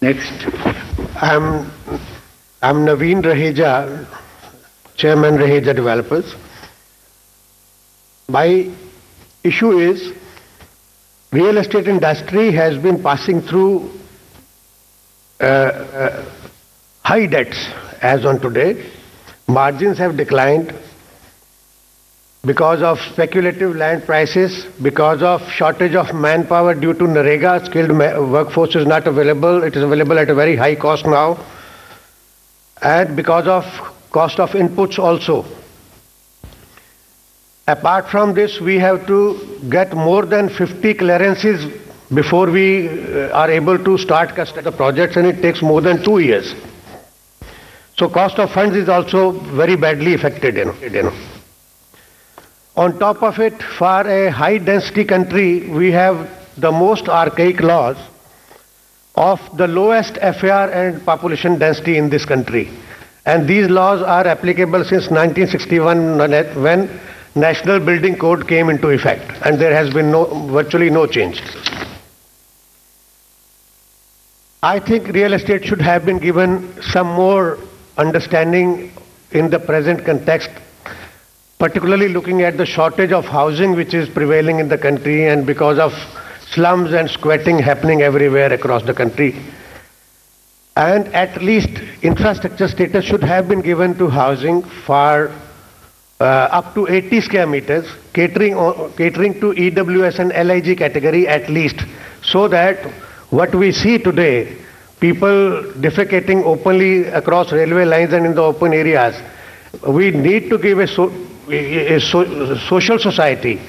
Next. I'm Naveen Raheja, Chairman Raheja Developers. My issue is, real estate industry has been passing through high debts as on today. Margins have declined because of speculative land prices, because of shortage of manpower due to NREGA, skilled workforce is not available. It is available at a very high cost now. And because of cost of inputs also. Apart from this, we have to get more than 50 clearances before we are able to start the projects, and it takes more than 2 years. So cost of funds is also very badly affected. On top of it, for a high density country, we have the most archaic laws of the lowest FAR and population density in this country. And these laws are applicable since 1961 when National Building Code came into effect, and there has been virtually no change. I think real estate should have been given some more understanding in the present context, particularly looking at the shortage of housing which is prevailing in the country, and because of slums and squatting happening everywhere across the country. And at least infrastructure status should have been given to housing for up to 80 square meters, catering to EWS and LIG category at least, so that what we see today, people defecating openly across railway lines and in the open areas, we need to give a social society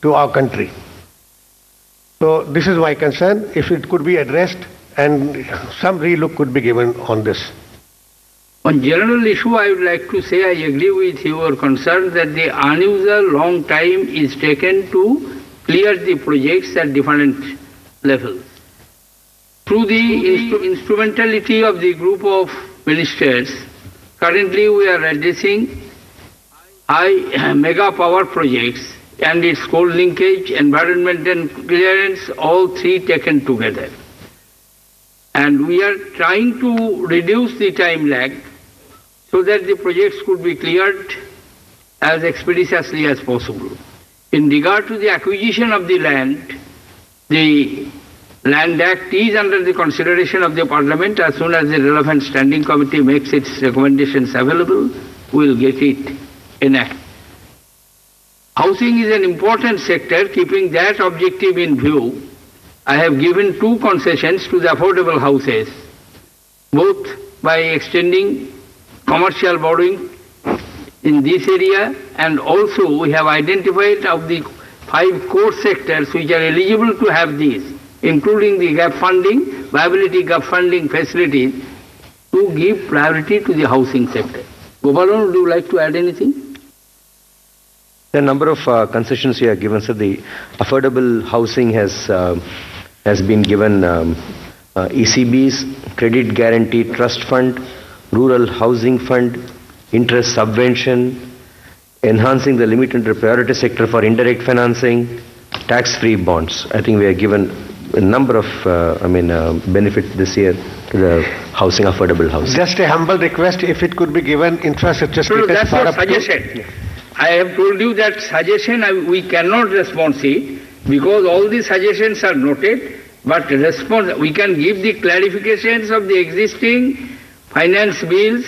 to our country. So this is my concern. If it could be addressed and some relook could be given on this. On general issue, I would like to say I agree with your concern that the unusual long time is taken to clear the projects at different levels. Through the instrumentality of the group of ministers, currently we are addressing high mega power projects and its coal linkage, environment and clearance, all three taken together. And we are trying to reduce the time lag so that the projects could be cleared as expeditiously as possible. In regard to the acquisition of the land, the Land Act is under the consideration of the Parliament. As soon as the relevant standing committee makes its recommendations available, we will get it enacted. Housing is an important sector. Keeping that objective in view, I have given 2 concessions to the affordable houses, both by extending commercial borrowing in this area, and also we have identified of the 5 core sectors which are eligible to have these, including the gap funding, viability gap funding facilities, to give priority to the housing sector. Gopalan, would you like to add anything? There are a number of concessions here given. So the affordable housing has been given ECBs, Credit Guarantee Trust Fund, Rural Housing Fund, interest subvention, enhancing the limit under priority sector for indirect financing, tax-free bonds. I think we are given a number of benefits this year to the housing, affordable housing. Just a humble request, if it could be given infrastructure status. No, that's what suggestion. I have told you that suggestion we cannot respond it because all the suggestions are noted, but we can give the clarifications of the existing finance bills,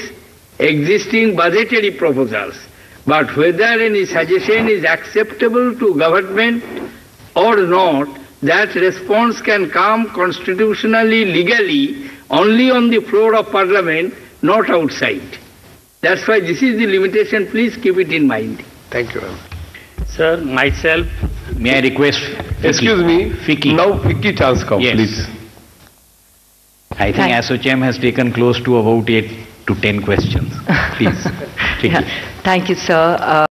existing budgetary proposals. But whether any suggestion is acceptable to government or not, that response can come constitutionally, legally, only on the floor of Parliament, not outside. That's why this is the limitation. Please keep it in mind. Thank you. Sir, myself, may I request... Excuse me, Fiki. Now Fiki chance come, yes. Please. I think ASSOCHAM has taken close to about 8 to 10 questions. Please, Fiki. Thank you, sir.